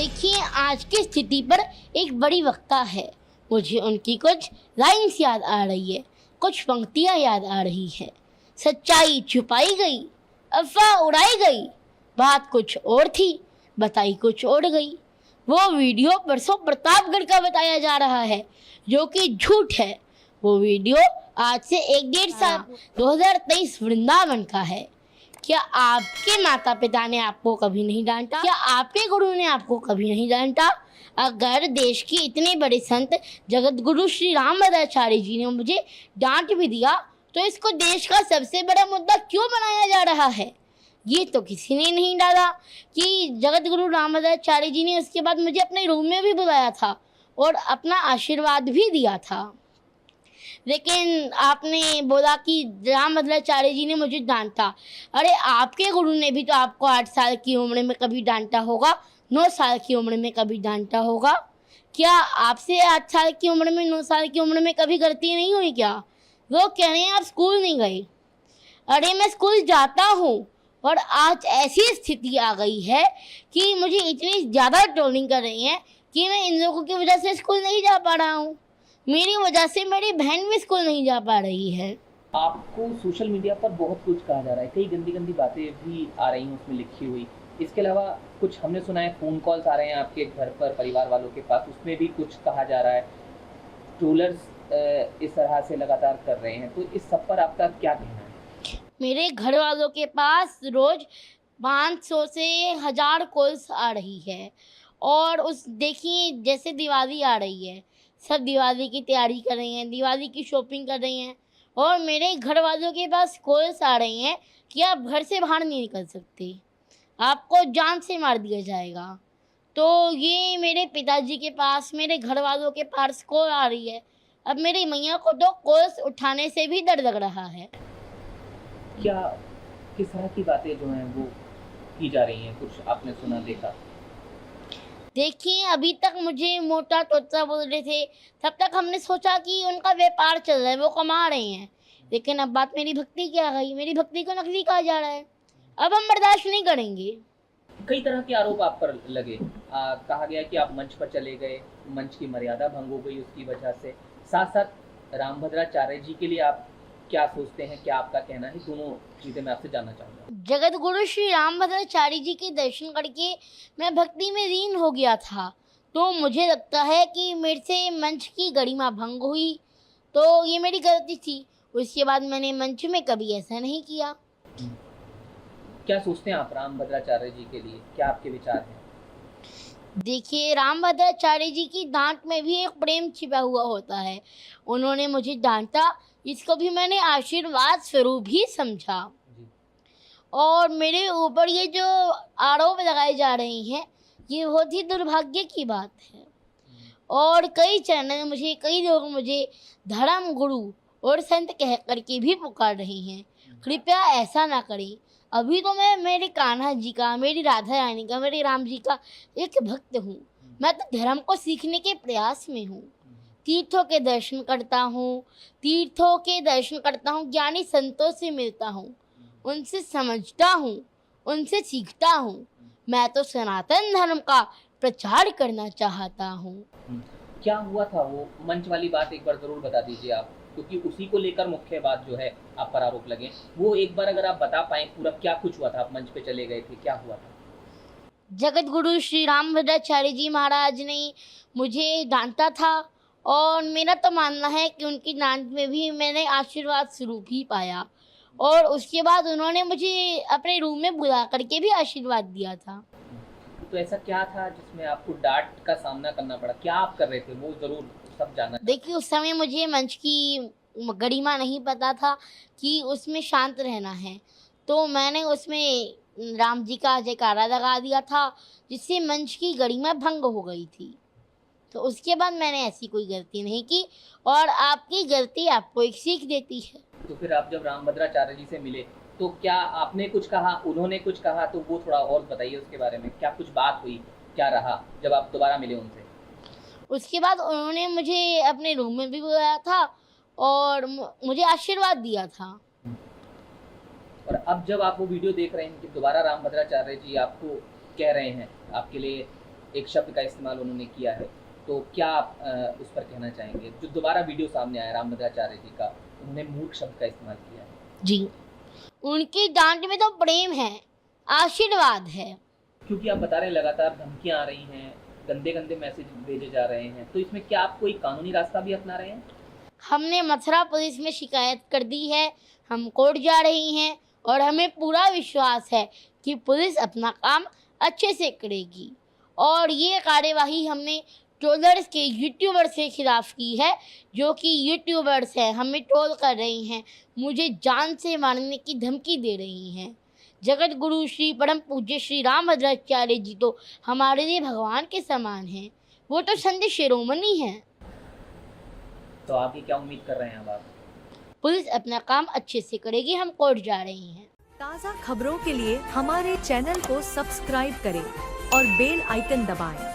देखिए, आज की स्थिति पर एक बड़ी वक्ता है। मुझे उनकी कुछ लाइन्स याद आ रही है, कुछ पंक्तियाँ याद आ रही है। सच्चाई छुपाई गई, अफवाह उड़ाई गई, बात कुछ और थी, बताई कुछ और गई। वो वीडियो परसों प्रतापगढ़ का बताया जा रहा है, जो कि झूठ है। वो वीडियो आज से 1-1.5 साल 2023 वृंदावन का है। क्या आपके माता पिता ने आपको कभी नहीं डांटा? क्या आपके गुरु ने आपको कभी नहीं डांटा? अगर देश की इतने बड़े संत जगत गुरु श्री रामभद्राचार्य जी ने मुझे डांट भी दिया, तो इसको देश का सबसे बड़ा मुद्दा क्यों बनाया जा रहा है? ये तो किसी ने नहीं डाला कि जगत गुरु रामभद्राचार्य जी ने उसके बाद मुझे अपने रूम में भी बुलाया था और अपना आशीर्वाद भी दिया था। लेकिन आपने बोला कि रामभद्राचार्य जी ने मुझे डांटा। अरे आपके गुरु ने भी तो आपको 8 साल की उम्र में कभी डांटा होगा, 9 साल की उम्र में कभी डांटा होगा। क्या आपसे 8 साल की उम्र में, 9 साल की उम्र में कभी गलती नहीं हुई क्या? लोग कह रहे हैं आप स्कूल नहीं गए। अरे मैं स्कूल जाता हूँ, और आज ऐसी स्थिति आ गई है कि मुझे इतनी ज़्यादा ट्रोलिंग कर रही हैं कि मैं इन लोगों की वजह से स्कूल नहीं जा पा रहा हूँ। मेरी वजह से मेरी बहन भी स्कूल नहीं जा पा रही है। आपको सोशल मीडिया पर बहुत कुछ कहा जा रहा है, कई गंदी गंदी बातें भी आ रही हैं उसमें लिखी हुई। इसके अलावा कुछ हमने सुना है फ़ोन कॉल्स आ रहे हैं आपके घर पर, परिवार वालों के पास, उसमें भी कुछ कहा जा रहा है। ट्रोलर्स इस तरह से लगातार कर रहे हैं, तो इस सब पर आपका क्या कहना है? मेरे घर वालों के पास रोज़ 500 से 1000 कॉल्स आ रही है। और उस देखिए, जैसे दिवाली आ रही है, सब दिवाली की तैयारी कर रही हैं, दिवाली की शॉपिंग कर रही हैं, और मेरे घर वालों के पास कॉल्स आ रही हैं कि आप घर से बाहर नहीं निकल सकते, आपको जान से मार दिया जाएगा। तो ये मेरे पिताजी के पास, मेरे घर वालों के पास कॉल आ रही है। अब मेरी मैया को तो कॉल्स उठाने से भी डर लग रहा है। क्या किस तरह की बातें जो हैं वो की जा रही हैं, कुछ आपने सुना देखा? देखिए, अभी तक मुझे मोटा तोता बोल रहे थे, तब तक हमने सोचा कि उनका व्यापार चल रहा है, वो कमा रहे हैं। लेकिन अब बात मेरी भक्ति की आ गई, मेरी भक्ति को नकली कहा जा रहा है। अब हम बर्दाश्त नहीं करेंगे। कई तरह के आरोप आप पर लगे। कहा गया कि आप मंच पर चले गए, मंच की मर्यादा भंग हो गई उसकी वजह से। साथ साथ रामभद्राचार्य जी के लिए आप क्या सोचते हैं, क्या आपका कहना है? दोनों चीज़ें मैं आपसे जानना चाहूँगा। जगत गुरु श्री रामभद्राचार्य जी के दर्शन करके मैं भक्ति में लीन हो गया था। तो मुझे लगता है कि मेरे से मंच की गरिमा भंग हुई, तो ये मेरी गलती थी। उसके बाद मैंने मंच में कभी ऐसा नहीं किया। क्या सोचते हैं आप रामभद्राचार्य जी के लिए, क्या आपके विचार हैं? देखिए, रामभद्राचार्य जी की डांट में भी एक प्रेम छिपा हुआ होता है। उन्होंने मुझे डांटा, इसको भी मैंने आशीर्वाद स्वरूप ही समझा। जी। और मेरे ऊपर ये जो आरोप लगाए जा रहे हैं, ये बहुत ही दुर्भाग्य की बात है। और कई लोग मुझे धर्म गुरु और संत कह करके भी पुकार रहे हैं। कृपया ऐसा ना करें। अभी तो मैं मेरे कान्हा जी का, मेरी राधा रानी का, मेरे राम जी का एक भक्त हूँ। मैं तो धर्म को सीखने के प्रयास में हूँ। तीर्थों के दर्शन करता हूँ, ज्ञानी संतों से मिलता हूँ, उनसे समझता हूँ, उनसे सीखता हूँ। मैं तो सनातन धर्म का प्रचार करना चाहता हूँ। क्या हुआ था वो मंच वाली बात, एक बार जरूर बता दीजिए आप, क्योंकि उसी को लेकर मुख्य बात जो है आप पर आरोप लगे। वो एक बार अगर आप बता पाएं पूरा, क्या कुछ हुआ था? आप मंच पे चले गए थे, क्या हुआ था? जगत गुरु श्री रामभद्राचार्य जी महाराज ने मुझे डांटा था, और मेरा तो मानना है कि उनकी डांट में भी मैंने आशीर्वाद स्वरूप ही पाया। और उसके बाद उन्होंने मुझे अपने रूम में बुला करके भी आशीर्वाद दिया था। तो ऐसा क्या था जिसमें आपको डांट का सामना करना पड़ा? क्या आप कर रहे थे, वो जरूर सब जानना। देखिए, उस समय मुझे मंच की गरिमा नहीं पता था कि उसमें शांत रहना है, तो मैंने उसमें राम जी का जयकारा लगा दिया था, जिससे मंच की गरिमा भंग हो गई थी। तो उसके बाद मैंने ऐसी कोई गलती नहीं की, और आपकी गलती आपको एक सीख देती है। तो फिर आप जब रामभद्राचार्य जी से मिले, तो क्या आपने कुछ कहा, उन्होंने कुछ कहा? तो वो थोड़ा और बताइए उसके बारे में। क्या कुछ बात हुई, क्या रहा जब आप दोबारा मिले उनसे? उसके बाद उन्होंने मुझे अपने रूम में भी बुलाया था और मुझे आशीर्वाद दिया था। और अब जब आप वो वीडियो देख रहे हैं कि दोबारा रामभद्राचार्य जी आपको कह रहे हैं, आपके लिए एक शब्द का इस्तेमाल उन्होंने किया है, तो क्या आप उस पर कहना चाहेंगे? जो दोबारा वीडियो सामने आया रामभद्राचार्य जी का, उन्होंने मूर्ख शब्द का इस्तेमाल किया है। जी, उनकी डांट में तो प्रेम है, आशीर्वाद है। क्योंकि आप बता रहे हैं लगातार धमकियां आ रही हैं, गंदे गंदे मैसेज भेजे जा रहे हैं, तो इसमें क्या आप कोई कानूनी रास्ता भी अपना रहे हैं? हमने मथुरा पुलिस में शिकायत कर दी है, हम कोर्ट जा रही हैं और हमें पूरा विश्वास है कि पुलिस अपना काम अच्छे से करेगी। और ये कार्यवाही हमने ट्रोलर्स के यूट्यूबर्स के खिलाफ की है, जो कि यूट्यूबर्स हैं, हमें ट्रोल कर रही हैं, मुझे जान से मारने की धमकी दे रही हैं। जगत गुरु श्री परम पूज्य श्री रामभद्राचार्य जी तो हमारे लिए भगवान के समान हैं, वो तो संत शिरोमणि हैं। तो आगे क्या उम्मीद कर रहे हैं अब आप? पुलिस अपना काम अच्छे से करेगी, हम कोर्ट जा रही हैं। ताज़ा खबरों के लिए हमारे चैनल को सब्सक्राइब करें और बेल आइकन दबाएं।